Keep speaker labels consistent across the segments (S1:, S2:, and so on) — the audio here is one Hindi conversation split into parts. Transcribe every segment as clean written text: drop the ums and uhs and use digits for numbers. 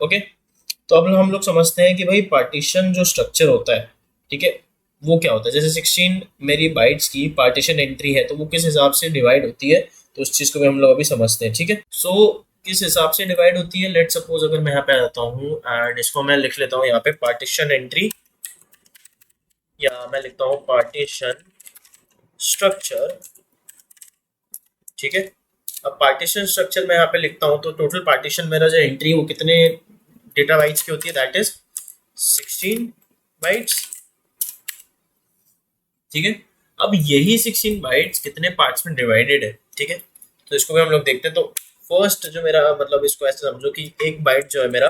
S1: ओके। तो अब हम लोग समझते हैं कि भाई पार्टीशन जो स्ट्रक्चर होता है, ठीक है, वो क्या होता है। जैसे 16 मेरी बाइट्स की पार्टीशन एंट्री है तो वो किस हिसाब से डिवाइड होती है, तो उस चीज़ को भी हम लोग अभी समझते हैं। ठीक है, सो किस हिसाब से डिवाइड होती है, लेट सपोज अगर मैं यहाँ पे आ जाता हूँ एंड इसको मैं लिख लेता हूँ यहाँ पे पार्टीशन एंट्री, या मैं लिखता हूँ पार्टीशन स्ट्रक्चर। ठीक है, अब पार्टीशन स्ट्रक्चर मैं यहाँ पे लिखता हूँ तो टोटल पार्टीशन मेरा जो एंट्री वो कितने डेटा बाइट्स की होती है, दैट इज 16 बाइट्स। ठीक है, अब यही 16 बाइट्स कितने पार्ट्स में डिवाइडेड है। ठीक है, तो इसको भी हम लोग देखते हैं। तो फर्स्ट जो मेरा मतलब इसको ऐसे समझो कि एक बाइट जो है मेरा,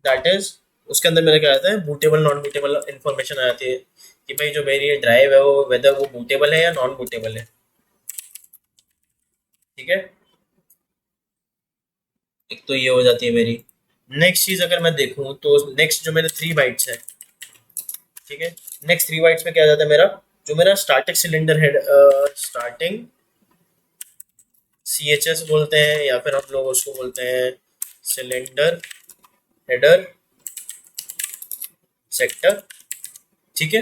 S1: दैट इज उसके अंदर मेरा क्या आता है, बूटेबल नॉन बूटेबल इन्फॉर्मेशन आ जाती है कि भाई जो मेरी ड्राइव है वो वेदर वो बूटेबल है या नॉन बूटेबल है। ठीक है, एक तो ये हो जाती है मेरी। नेक्स्ट चीज अगर मैं देखूं तो नेक्स्ट जो मेरे 3 बाइट्स है, ठीक है, नेक्स्ट 3 बाइट्स में क्या आ जाता है मेरा, जो मेरा starting cylinder head, starting CHS बोलते हैं या फिर हम लोग उसको बोलते हैं सिलेंडर हेडर सेक्टर। ठीक है,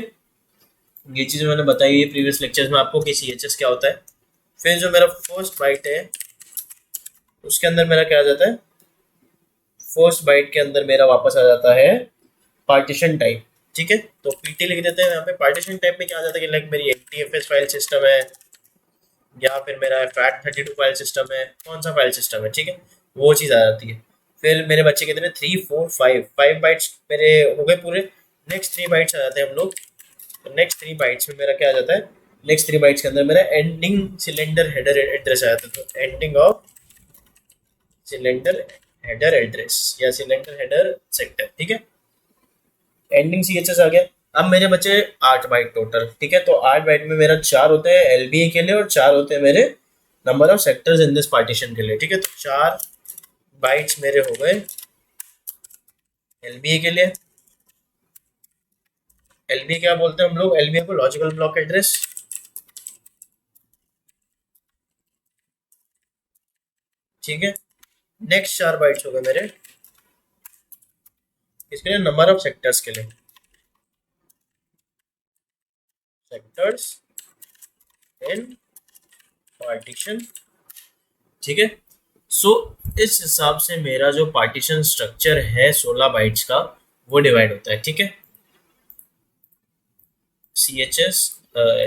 S1: ये चीज़ मैंने बताई है प्रीवियस लेक्चर्स में आपको कि CHS क्या होता है। फिर जो मेरा फर्स्ट बाइट है उसके अंदर मेरा क्या आ जाता है, फर्स्ट बाइट के अंदर मेरा वापस आ जाता है पार्टीशन टाइप। ठीक है, तो PT लिख देते हैं यहाँ पे। पार्टीशन टाइप में क्या आ जाता है कि लाइक मेरी NTFS फाइल सिस्टम है या फिर मेरा FAT32 फाइल सिस्टम है, कौन सा फाइल सिस्टम है। ठीक है, वो चीज़ आ जाती है। फिर मेरे बच्चे कितने, 3 4 5 बाइट्स मेरे हो गए पूरे। नेक्स्ट 3 बाइट्स आ जाते हैं हम लोग। तो नेक्स्ट 3 बाइट्स में मेरा क्या आ जाता है, नेक्स्ट 3 बाइट्स के अंदर मेरा एंडिंग सिलेंडर हेडर एड्रेस आ जाता है। तो ending of cylinder header address या सिलेंडर हेडर सेक्टर। ठीक है, एंडिंग CHS आ गया। अब मेरे बचे 8 बाइट टोटल। ठीक है, तो 8 बाइट में मेरा 4 होते हैं LBA के लिए और 4 होते हैं मेरे number of sectors in this partition के लिए। ठीक है, तो 4 बाइट्स मेरे हो गए LBA के लिए। LBA क्या बोलते हैं हम लोग, LBA को लॉजिकल ब्लॉक एड्रेस। ठीक है, नेक्स्ट 4 बाइट्स हो गए मेरे इसके लिए, नंबर ऑफ सेक्टर्स के लिए, सेक्टर्स इन पार्टीशन। ठीक है, सो इस हिसाब से मेरा जो पार्टीशन स्ट्रक्चर है 16 बाइट्स का वो डिवाइड होता है। ठीक है, CHS,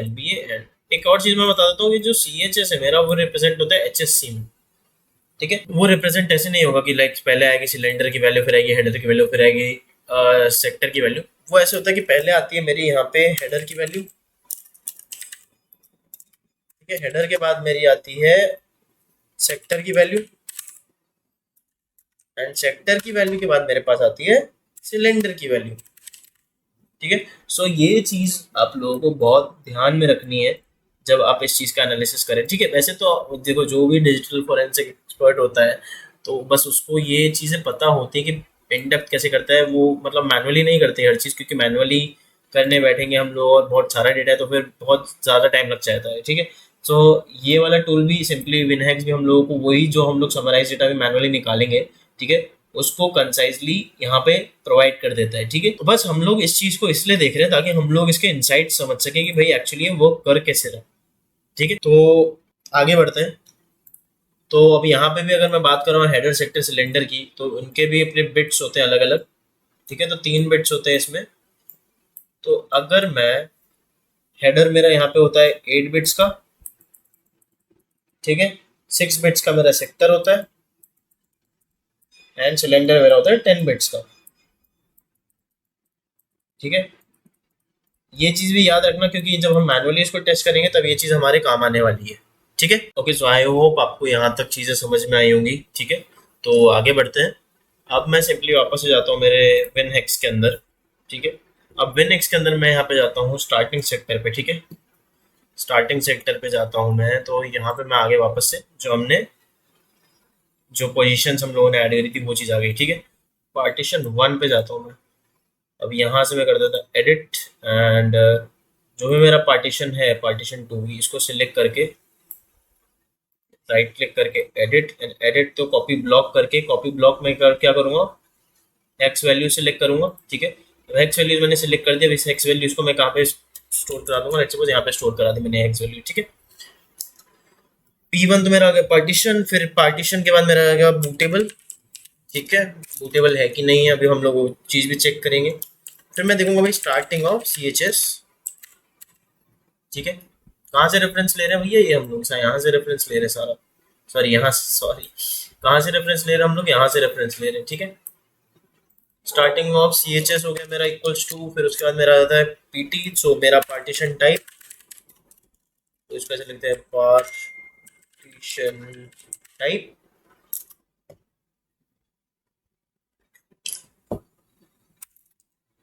S1: LBA एंड एक और चीज मैं बता देता हूँ कि जो CHS है मेरा वो रिप्रेजेंट होता है HSC में। ठीक है, वो रिप्रेजेंट ऐसे नहीं होगा कि लाइक पहले आएगी सिलेंडर की वैल्यू, फिर आएगी हेडर की वैल्यू, फिर आएगी सेक्टर की वैल्यू। वो ऐसे होता है कि पहले आती है मेरी यहाँ पे हेडर की वैल्यू। ठीक है, हेडर के बाद मेरी आती है सेक्टर की वैल्यू एंड सेक्टर की वैल्यू के बाद मेरे पास आती है सिलेंडर की वैल्यू। ठीक है, सो ये चीज आप लोगों को बहुत ध्यान में रखनी है जब आप इस चीज का एनालिसिस करें। ठीक है, वैसे तो देखो जो भी डिजिटल फोरेंसिक एक्सपर्ट होता है तो बस उसको ये चीजें पता होती है कि इंडक्ट कैसे करता है वो, मतलब मैनुअली नहीं करते हर चीज, क्योंकि मैनुअली करने बैठेंगे हम लोग और बहुत सारा डेटा है तो फिर बहुत ज़्यादा टाइम लग जाता है। ठीक है, सो ये वाला टूल भी सिंपली विनहैक्स भी हम लोगों को वही जो हम लोग समराइज डेटा भी मैनुअली निकालेंगे, ठीक है, उसको कंसाइजली यहाँ पे प्रोवाइड कर देता है। ठीक है, तो बस हम लोग इस चीज को इसलिए देख रहे हैं ताकि हम लोग इसके इनसाइट समझ सकें कि भाई एक्चुअली ये वर्क कर कैसे रहा। ठीक है, तो आगे बढ़ते हैं। तो अब यहाँ पे भी अगर मैं बात कर रहा हूँ हेडर सेक्टर सिलेंडर की तो उनके भी अपने बिट्स होते हैं अलग अलग। ठीक है, तो 3 बिट्स होते हैं इसमें। तो अगर मैं हेडर मेरा यहाँ पे होता है 8 बिट्स का। ठीक है, 6 बिट्स का मेरा सेक्टर होता है एंड सिलेंडर मेरा होता है 10 बिट्स का। ठीक है, ये चीज भी याद रखना क्योंकि जब हम मैनुअली इसको टेस्ट करेंगे तब ये चीज हमारे काम आने वाली है। ठीक है, ओके, सो आई होप आपको यहाँ तक चीजें समझ में आई होंगी। ठीक है, तो आगे बढ़ते हैं। अब मैं सिंपली वापस से जाता हूँ मेरे विन हेक्स के अंदर। ठीक है, अब विन हेक्स के अंदर मैं यहाँ पे जाता हूँ स्टार्टिंग सेक्टर पे। ठीक है, स्टार्टिंग सेक्टर पे जाता हूँ मैं, तो यहाँ पे मैं आगे वापस से जो हमने जो पोजीशंस हम लोगों ने ऐड करी थी वो चीज़ आ गई। ठीक है, पार्टीशन 1 पे जाता हूँ मैं। अब यहाँ से मैं कर देता एडिट एंड जो भी मेरा पार्टीशन है पार्टीशन 2 इसको सिलेक्ट करके राइट क्लिक करके एडिट एंड एडिट, तो कॉपी ब्लॉक करके कॉपी ब्लॉक में क्या करूंगा, एक्स वैल्यू सेलेक्ट करूंगा। ठीक है, तो एक्स वैल्यूज मैंने सेलेक्ट कर दिया। इस एक्स वैल्यूज को मैं कहाँ पे स्टोर करा दूंगा, लेट्स सपोज यहाँ पे स्टोर करा दी मैंने एक्स वैल्यू। ठीक है, P1 तो मेरा आ गया पार्टीशन, फिर पार्टीशन के बाद मेरा आ गया बूटेबल। ठीक है, बूटेबल है कि नहीं है अभी हम लोग वो चीज़ भी चेक करेंगे। फिर मैं देखूंगा भाई स्टार्टिंग ऑफ CHS। ठीक है, कहाँ से रेफरेंस ले रहे हैं भैया, ये हम लोग यहाँ से रेफरेंस ले रहे हैं सारा, सॉरी कहाँ से रेफरेंस ले रहे हैं हम लोग, यहाँ से रेफरेंस ले रहे हैं। ठीक है, स्टार्टिंग ऑफ CHS हो गया मेरा इक्वल्स टू, फिर उसके बाद मेरा आता है PT, सो मेरा पार्टीशन टाइप, तो इसको ऐसे लिखते हैं पार्टीशन टाइप।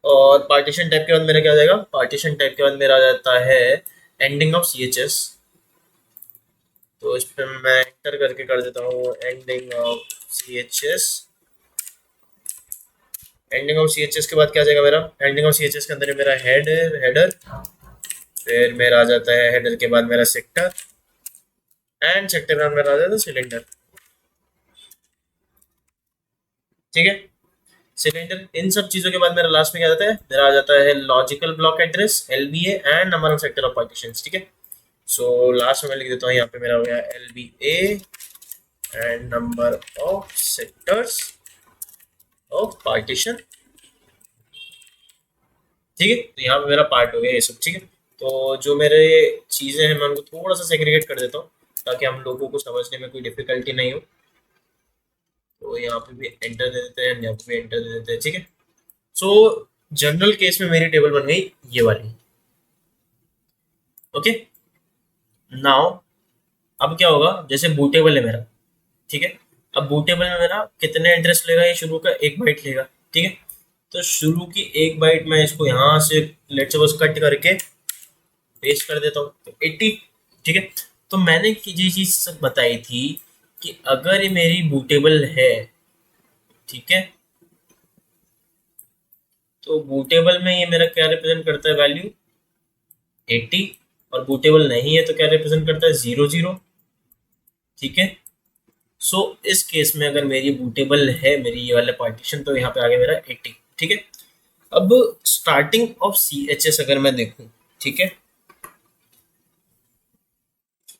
S1: और पार्टीशन टाइप के बाद मेरा क्या आ जाएगा, पार्टीशन टाइप के बाद मेरा आ जाता है एंडिंग ऑफ CHS। तो इस पर मैं एंटर करके कर देता हूँ ending of CHS। Ending of CHS के बाद क्या आ जाएगा मेरा, एंडिंग ऑफ CHS के अंदर मेरा हेडर, फिर मेरा आ जाता है हेडर के बाद मेरा सेक्टर, एंड सेक्टर के बाद मेरा आ जाता है सिलेंडर। ठीक है, सिलेंडर, इन सब चीजों के बाद मेरा लास्ट में क्या जाता है, मेरा आ जाता है logical block address LBA and number of sector of partition. ठीक है, सो लास्ट में मैं लिख देता हूँ यहाँ पे मेरा हो गया LBA and number of sectors of partition. ठीक है, तो यहाँ पे मेरा पार्ट हो गया ये सब। ठीक है, तो जो मेरे चीज़ें हैं मैं उनको थोड़ा सा सेग्रीगेट कर देता हूँ ताकि हम लोगों को समझने में कोई डिफिकल्टी नहीं हो। तो यहाँ पे भी एंटर दे देते हैं, यहाँ पे भी एंटर दे देते हैं। ठीक है, सो जनरल केस में मेरी टेबल बन गई ये वाली। ओके, नाउ अब क्या होगा, जैसे बूटेबल है मेरा। ठीक है, अब बूटेबल में मेरा कितने एड्रेस लेगा, ये शुरू का 1 बाइट लेगा। ठीक है, तो शुरू की 1 बाइट मैं इसको यहाँ से लेट्स सपोज कट करके पेस्ट कर देता हूँ, तो 80। ठीक है, तो मैंने ये चीज बताई थी कि अगर ये मेरी बूटेबल है, ठीक है, तो बूटेबल में ये मेरा क्या रिप्रेजेंट करता है, वैल्यू 80, और बूटेबल नहीं है तो क्या रिप्रेजेंट करता है, 00। ठीक है, सो इस केस में अगर मेरी बूटेबल है मेरी ये वाला पार्टीशन, तो यहाँ पे आ गया मेरा 80। ठीक है, अब स्टार्टिंग ऑफ CHS अगर मैं देखूं, ठीक है,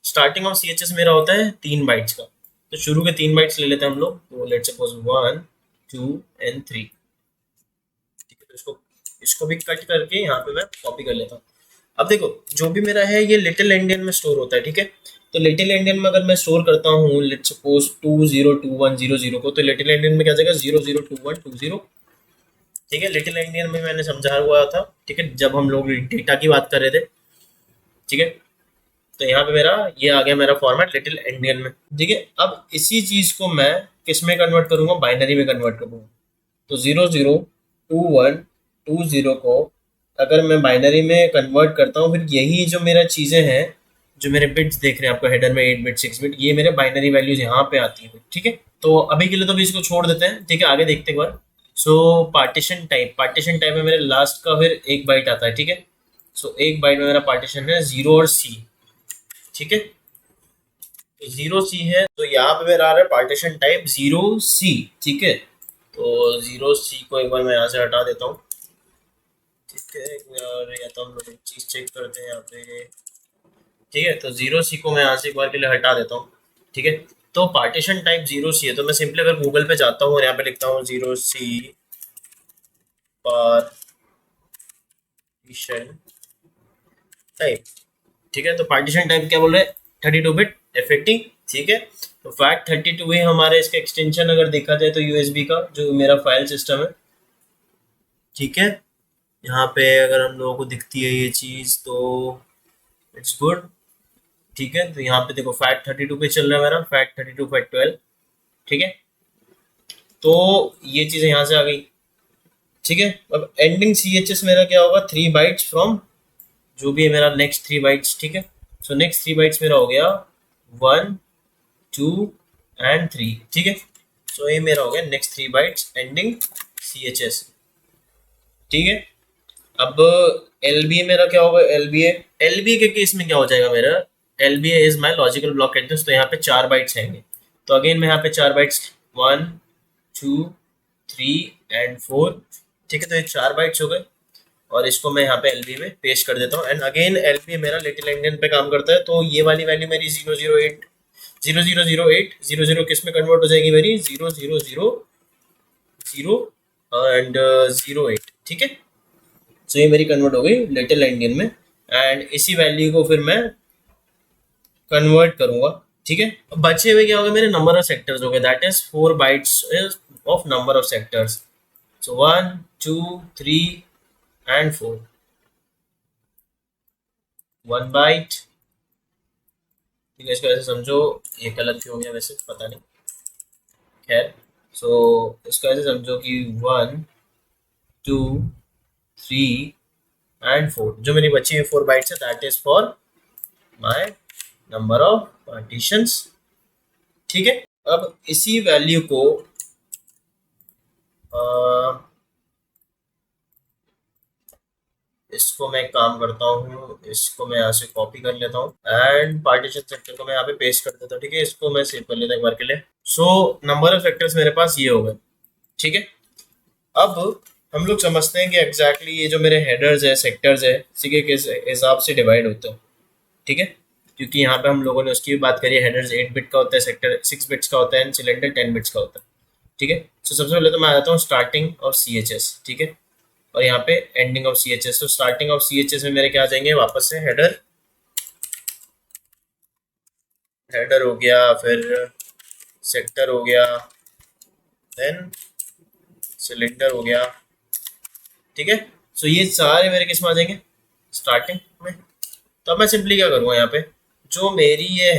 S1: स्टार्टिंग ऑफ CHS मेरा होता है 3 बाइट्स का, तो शुरू के 3 बाइट्स ले लेते हैं हम लोग, तो लेट्स सपोज 1 2 एंड 3। ठीक है, तो इसको भी कट करके यहाँ पे मैं कॉपी कर लेता हूँ। अब देखो जो भी मेरा है ये लिटिल एंडियन में स्टोर होता है। ठीक है, तो लिटिल एंडियन में अगर मैं स्टोर करता हूँ लेट्स सपोज 202100 को, तो लिटिल एंडियन में क्या जाएगा 002120। ठीक है, लिटिल एंडियन में मैंने समझा हुआ था। ठीक है, जब हम लोग डेटा की बात कर रहे थे। ठीक है, तो यहाँ पे मेरा ये आ गया मेरा फॉर्मेट लिटिल एंडियन में। ठीक है, अब इसी चीज को मैं किस में कन्वर्ट करूंगा, बाइनरी में कन्वर्ट करूंगा। तो 002120 को अगर मैं बाइनरी में कन्वर्ट करता हूँ, फिर यही जो मेरा चीजें हैं, जो मेरे बिट्स देख रहे हैं आपको हेडर में 8 बिट 6 बिट, ये मेरे बाइनरी वैल्यूज यहाँ पे आती है। ठीक है, तो अभी के लिए तो अभी इसको छोड़ देते हैं। ठीक है, आगे देखते हैं एक बार। सो पार्टीशन टाइप में मेरे लास्ट का फिर 1 बाइट आता है। ठीक है, सो 1 बाइट में मेरा पार्टीशन है 0 और C। ठीक है, तो 0C है, तो यहाँ पे मेरा आ रहा है पार्टीशन टाइप 0C। ठीक है, तो 0C को एक बार मैं यहाँ से हटा देता हूँ। ठीक है, और या तो हम लोग एक चीज चेक करते हैं यहाँ पे। ठीक है, तो 0C को मैं यहाँ से एक बार के लिए हटा देता हूँ। ठीक है, तो पार्टीशन टाइप 0C है, तो मैं सिंपली अगर गूगल पे जाता हूँ और यहाँ पे लिखता हूँ 0C पार्टीशन टाइप। ठीक है, तो पार्टीशन टाइप क्या बोल रहे हैं, 32 बिट FAT। ठीक है, तो FAT32 है हमारे इसका एक्सटेंशन अगर देखा जाए तो USB का जो मेरा फाइल सिस्टम है। ठीक है, यहाँ पे अगर हम लोगों को दिखती है ये चीज तो इट्स गुड। ठीक है, तो यहाँ पे देखो FAT32 पे चल रहा है मेरा, FAT32 FAT12। ठीक है, तो ये चीजें यहाँ से आ गई। ठीक है, अब एंडिंग CHS मेरा क्या होगा, 3 बाइट्स फ्रॉम जो भी है मेरा नेक्स्ट 3 बाइट्स। ठीक है, सो नेक्स्ट 3 बाइट्स मेरा हो गया 1 2 एंड 3। ठीक है, सो ये मेरा हो गया नेक्स्ट 3 बाइट्स एंडिंग CHS। ठीक है, अब LBA मेरा क्या होगा, LBA के केस में क्या हो जाएगा मेरा, LBA is my logical block address, तो यहाँ पे 4 बाइट्स आएंगे। तो अगेन मैं यहाँ पे 4 बाइट्स 1 2 3 एंड 4, ठीक है। तो ये 4 बाइट्स हो गए और इसको मैं यहाँ पे LBA में पेस्ट कर देता हूँ। एंड अगेन LBA मेरा लिटिल एंडियन पे काम करता है, तो ये वाली वैल्यू मेरी 008 0008 00 किस में कन्वर्ट हो जाएगी मेरी 0000 एंड 08, ठीक है। सो ये मेरी कन्वर्ट हो गई लिटिल एंडियन में। एंड इसी वैल्यू को फिर मैं कन्वर्ट करूंगा, ठीक है। अब बचे हुए क्या होगा मेरे नंबर ऑफ सेक्टर्स हो गए, that is 4 bytes of number of sectors. So 1 2 3 and 4, 1 byte, ठीक है। इसको ऐसे समझो, ये गलत क्यों हो गया वैसे पता नहीं, खैर। सो इसको ऐसे समझो कि 1 2 3 एंड 4, जो मेरी बची हुई 4 बाइट्स है that is for my number of partitions, ठीक है। अब इसी वैल्यू को इसको मैं काम करता हूँ, इसको मैं यहाँ से कॉपी कर लेता हूँ एंड पार्टीशन सेक्टर को मैं यहाँ पे पेस्ट कर देता हूँ, ठीक है। इसको मैं सेव कर लेता हूँ एक बार के लिए। सो नंबर ऑफ सेक्टर्स मेरे पास ये हो गए, ठीक है। अब हम लोग समझते हैं कि एग्जैक्टली ये जो मेरे हेडर्स है सेक्टर्स है इसी के किस हिसाब से डिवाइड होते हैं, ठीक है। क्योंकि यहाँ पे हम लोगों ने उसकी भी बात करी है, हेडर्स 8 बिट का होता है, सेक्टर 6 बिट्स का होता है एंड सिलेंडर 10 बिट्स का होता है, ठीक है। तो सबसे पहले तो मैं आ जाता हूँ स्टार्टिंग ऑफ CHS, ठीक है, और यहाँ पे एंडिंग ऑफ CHS। तो स्टार्टिंग ऑफ CHS में मेरे क्या आ जाएंगे वापस से हेडर, हेडर हो गया, फिर सेक्टर हो गया, देन सिलेंडर हो गया, ठीक है। सो ये सारे मेरे किस में आ जाएंगे स्टार्टिंग में। तो अब मैं सिंपली क्या करूँगा, यहाँ पे जो मेरी ये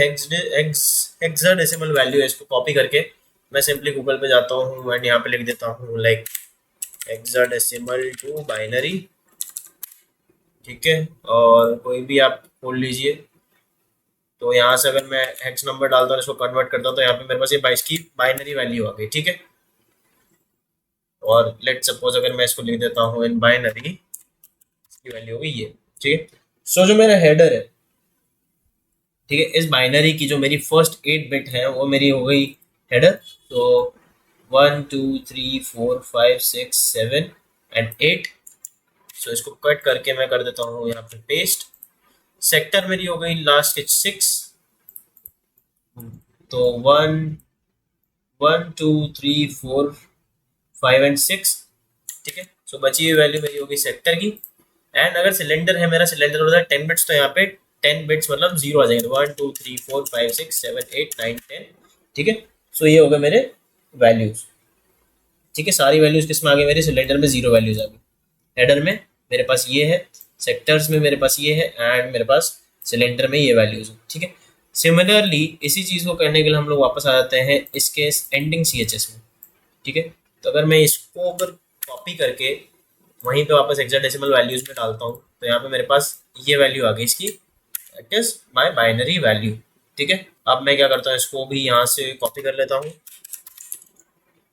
S1: हेक्साडेसिमल वैल्यू है इसको कॉपी करके मैं सिंपली गूगल पे जाता हूँ एंड यहाँ पे लिख देता हूँ लाइक हेक्साडेसिमल टू बाइनरी, ठीक है। और कोई भी आप खोल लीजिए, तो यहाँ से अगर मैं हेक्स नंबर डालता हूँ इसको कन्वर्ट करता हूँ तो यहाँ पे मेरे पास ये 22 की बाइनरी वैल्यू आ गई, ठीक है। और लेट सपोज अगर मैं इसको लिख देता हूँ इन बाइनरी, इसकी वैल्यू हो गई ये, ठीक है। सो जो मेरा हेडर है, ठीक है, इस बाइनरी की जो मेरी फर्स्ट 8 बिट है वो मेरी हो गई हेडर। तो 1 2 3 4 5 6 7 एंड 8। सो इसको कट करके मैं कर देता हूँ यहाँ पे पेस्ट। सेक्टर मेरी हो गई लास्ट के 6, तो 1 1 2 3 4 5 एंड 6, ठीक है। सो बची हुई वैल्यू मेरी होगी सेक्टर की। एंड अगर सिलेंडर है, मेरा सिलेंडर होता है 10 बिट्स, तो यहाँ पे 10 बिट्स मतलब 0 आ जाएंगे, 1 2 3 4 5 6 7 8 9 10, ठीक है। सो ये हो गए मेरे वैल्यूज, ठीक है। सारी वैल्यूज किस में आ गई मेरे सिलेंडर में 0 वैल्यूज आ गई। हेडर में मेरे पास ये है, सेक्टर्स में मेरे पास ये है एंड मेरे पास सिलेंडर में ये वैल्यूज है, ठीक है। सिमिलरली इसी चीज़ को करने के लिए हम लोग वापस आ जाते हैं इसके एंडिंग CHS में, ठीक है। तो अगर मैं इसको अगर कॉपी करके वहीं पे वापस हेक्साडेसिमल वैल्यूज में डालता हूँ तो यहाँ पे मेरे पास ये वैल्यू आ गई इसकी, that is my binary value, ठीक है। अब मैं क्या करता हूँ इसको भी यहाँ से कॉपी कर लेता हूँ।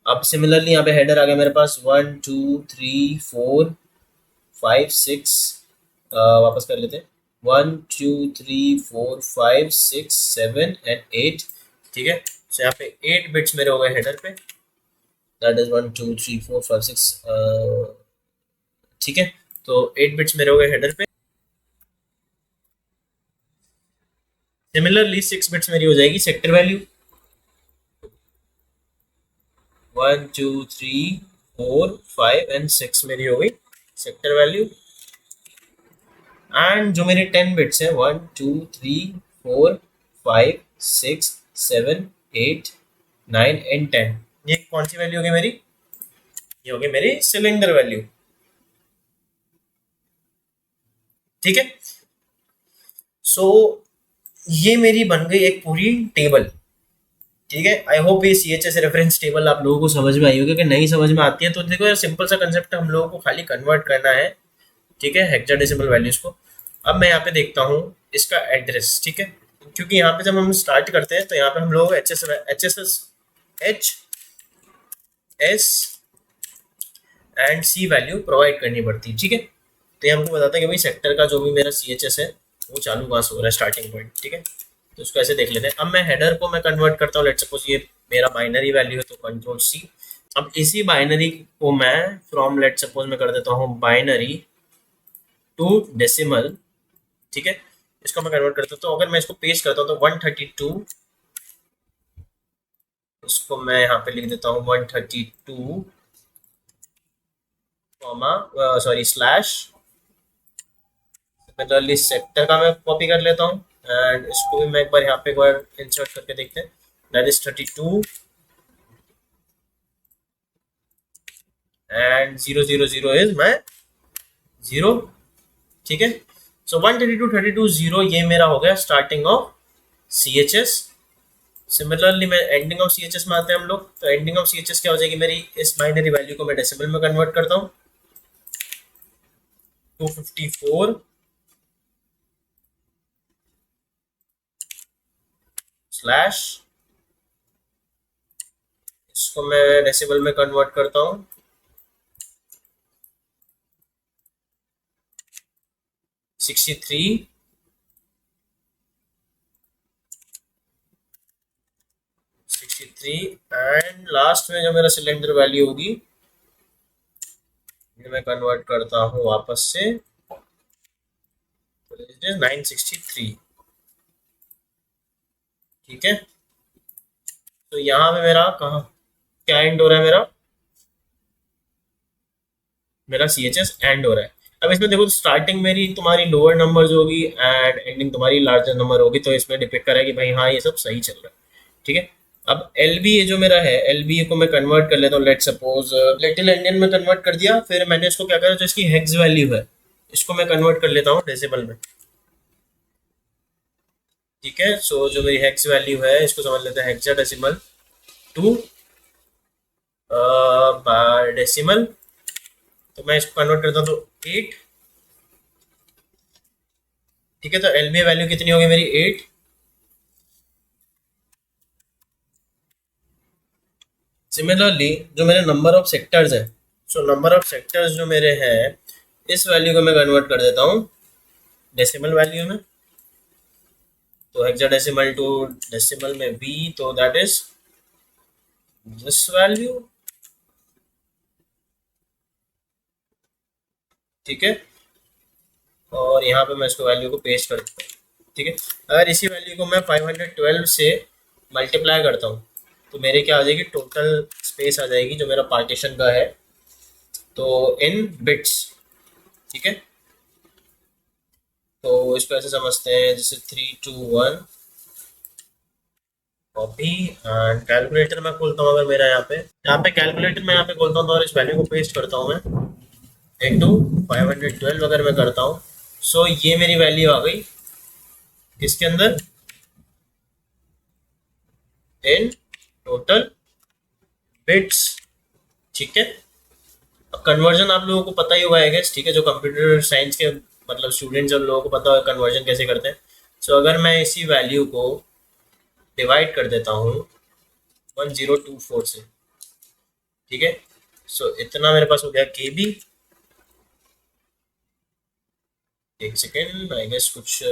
S1: अब सिमिलरली यहाँ पे हेडर आ गया मेरे पास 1 2 3 4 5 6, वापस कर लेते हैं 1 2 3 4 5 6 7 एंड 8, ठीक है। तो यहाँ पे 8 बिट्स मेरे हो गए हेडर पे, दैट इज 1 2 3 4 5 6, ठीक है। तो 8 बिट्स मेरे हो गए हेडर पे। सिमिलरली 6 बिट्स मेरी हो जाएगी सेक्टर वैल्यू, 1 2 3 4 5 एंड 6 मेरी हो गई सेक्टर वैल्यू। एंड जो मेरे 10 बिट्स हैं 1 2 3 4 5 6 7 8 9 एंड 10, ये कौन सी वैल्यू होगी मेरी, ये होगी मेरी सिलेंडर वैल्यू, ठीक है। सो ये मेरी बन गई एक पूरी टेबल, ठीक है। आई होप ये CHS रेफरेंस टेबल आप लोगों को समझ में आई होगी। अगर नहीं समझ में आती है तो देखो यार सिंपल सा कंसेप्ट हम लोगों को खाली कन्वर्ट करना है, ठीक है, हेक्साडेसिमल वैल्यूज को। अब मैं यहाँ पे देखता हूँ इसका एड्रेस, ठीक है, क्योंकि यहाँ पे जब हम स्टार्ट करते हैं तो यहाँ पे हम लोग HS and C value provide करनी पड़ती है, ठीक है। तो ये हमको बताता है कि भाई सेक्टर का जो भी मेरा CHS है वो चालू कहाँ से हो रहा है, स्टार्टिंग पॉइंट, ठीक है। तो उसको ऐसे देख लेते हैं। अब मैं हेडर को मैं कन्वर्ट करता हूँ, लेट सपोज ये मेरा बाइनरी वैल्यू है तो कंट्रोल सी। अब इसी बाइनरी को मैं फ्रॉम लेट सपोज मैं कर देता हूँ बाइनरी टू डेसिमल, ठीक है। इसको मैं कन्वर्ट करता हूँ, तो अगर मैं इसको पेस्ट करता हूँ तो 132, इसको मैं यहाँ पे लिख देता हूँ 132 comma sorry slash, similarly sector का मैं कॉपी कर लेता हूँ एंड इसको भी मैं एक बार यहाँ पे एक बार इंसर्ट करके देखते हैं, दैट इज 32 एंड 000 इज मैं 0, ठीक है। सो 132 32 0 ये मेरा हो गया starting of C H S. Similarly मैं ending of C H S में आते हैं हम लोग, तो ending of C H S क्या हो जाएगी मेरी, इस बाइनरी वैल्यू को मैं डेसिमल में कन्वर्ट करता हूँ, 254 स्लैश, इसको मैं डेसिमल में कन्वर्ट करता हूँ 63 63 एंड लास्ट में जो मेरा सिलेंडर वैल्यू होगी ये मैं कन्वर्ट करता हूँ वापस से, तो इट इज 963, ठीक है। तो यहाँ पे मेरा कहाँ क्या एंड हो रहा है, मेरा मेरा सी एच एस एंड हो रहा है। अब इसमें देखो स्टार्टिंग मेरी तुम्हारी लोअर नंबर होगी एंड एंडिंग तुम्हारी लार्जर नंबर होगी, तो इसमें डिपेक्ट करेगा कि भाई हाँ ये सब सही चल रहा है, ठीक है। अब एल बी ए जो मेरा है, एल बी ए को मैं कन्वर्ट कर लेता हूँ, लेट सपोज लिटिल इंडियन में कन्वर्ट कर दिया, फिर मैंने इसको क्या करा, जो इसकी हेक्स वैल्यू है इसको मैं कन्वर्ट कर लेता हूँ डेसिमल में, ठीक है। सो जो मेरी हेक्स वैल्यू है इसको समझ लेते हैं हेक्साडेसिमल टू डेसिमल, तो मैं इसको कन्वर्ट करता हूँ तो 8, ठीक है। तो एल बी ए वैल्यू कितनी होगी मेरी 8। सिमिलरली जो मेरे नंबर ऑफ सेक्टर्स है, सो नंबर ऑफ सेक्टर्स जो मेरे हैं इस वैल्यू को मैं कन्वर्ट कर देता हूँ डेसिमल वैल्यू में, तो हेक्साडेसिमल टू डेसिमल में बी, तो दैट इज दिस वैल्यू, ठीक है। और यहाँ पे मैं इसको वैल्यू को पेस्ट कर देता हूँ, ठीक है। अगर इसी वैल्यू को मैं 512 से मल्टीप्लाई करता हूँ तो मेरे क्या आ जाएगी, टोटल स्पेस आ जाएगी जो मेरा पार्टीशन का है, तो इन बिट्स, ठीक है। तो इसको ऐसे समझते हैं जैसे 321 कॉपी एंड कैलकुलेटर मैं खोलता हूँ, अगर मेरा यहाँ पे कैलकुलेटर में यहाँ पे खोलता हूँ तो और इस वैल्यू को पेस्ट करता हूँ मैं इंटू 512 अगर मैं करता हूँ, सो ये मेरी वैल्यू आ गई किसके अंदर, इन टोटल बिट्स, ठीक है। अब कन्वर्जन आप लोगों को पता ही होगा आई गेस, ठीक है, जो कंप्यूटर साइंस के मतलब स्टूडेंट्स उन लोगों को पता होगा कन्वर्जन कैसे करते हैं। सो अगर मैं इसी वैल्यू को डिवाइड कर देता हूँ 1024 से, ठीक है। सो इतना मेरे पास हो गया के बी, एक सेकेंड आई गेस कुछ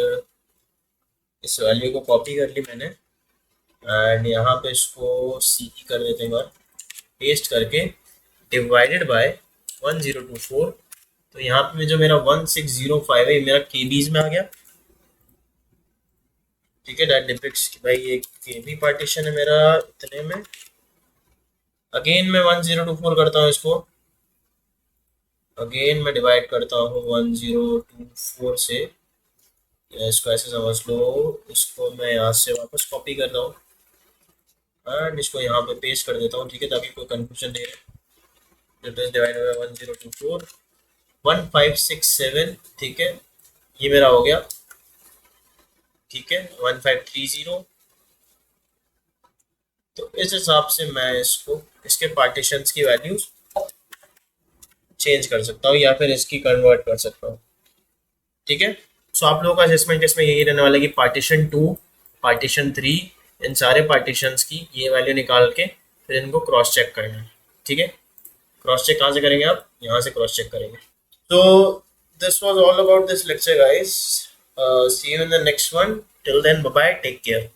S1: इस वैल्यू को कॉपी कर ली मैंने एंड यहाँ पे इसको सी कर देते हैं एक बार पेस्ट करके, डिवाइडेड बाय 1024, तो यहाँ पे जो मेरा 1605 है मेरा केबीज में आ गया, ठीक है। दैट डिपिक्ट्स कि भाई ये केबी पार्टीशन है मेरा इतने में। अगेन मैं 1024 करता हूँ इसको, अगेन मैं डिवाइड करता हूँ 1024 से, इसको ऐसे समझ लो, इसको मैं यहाँ से वापस कॉपी कर रहा हूँ एंड इसको यहाँ पे पेस्ट कर देता हूँ, ठीक है, ताकि कोई कंफ्यूजन नहीं रहे। डिवाइड बाय 1024 1567, ठीक है, ये मेरा हो गया, ठीक है 1530। तो इस हिसाब से मैं इसको इसके पार्टीशंस की वैल्यूज चेंज कर सकता हूँ या फिर इसकी कन्वर्ट कर सकता हूँ, ठीक है। सो आप लोगों का असेसमेंट इसमें यही रहने वाला है कि पार्टीशन 2 पार्टीशन 3 इन सारे पार्टीशंस की ये वैल्यू निकाल के फिर इनको क्रॉस चेक करना है, ठीक है। क्रॉस चेक कहाँ से करेंगे आप, यहाँ से क्रॉस चेक करेंगे। तो this was all about this lecture guys, See you in the next one. Till then, bye bye. Take care.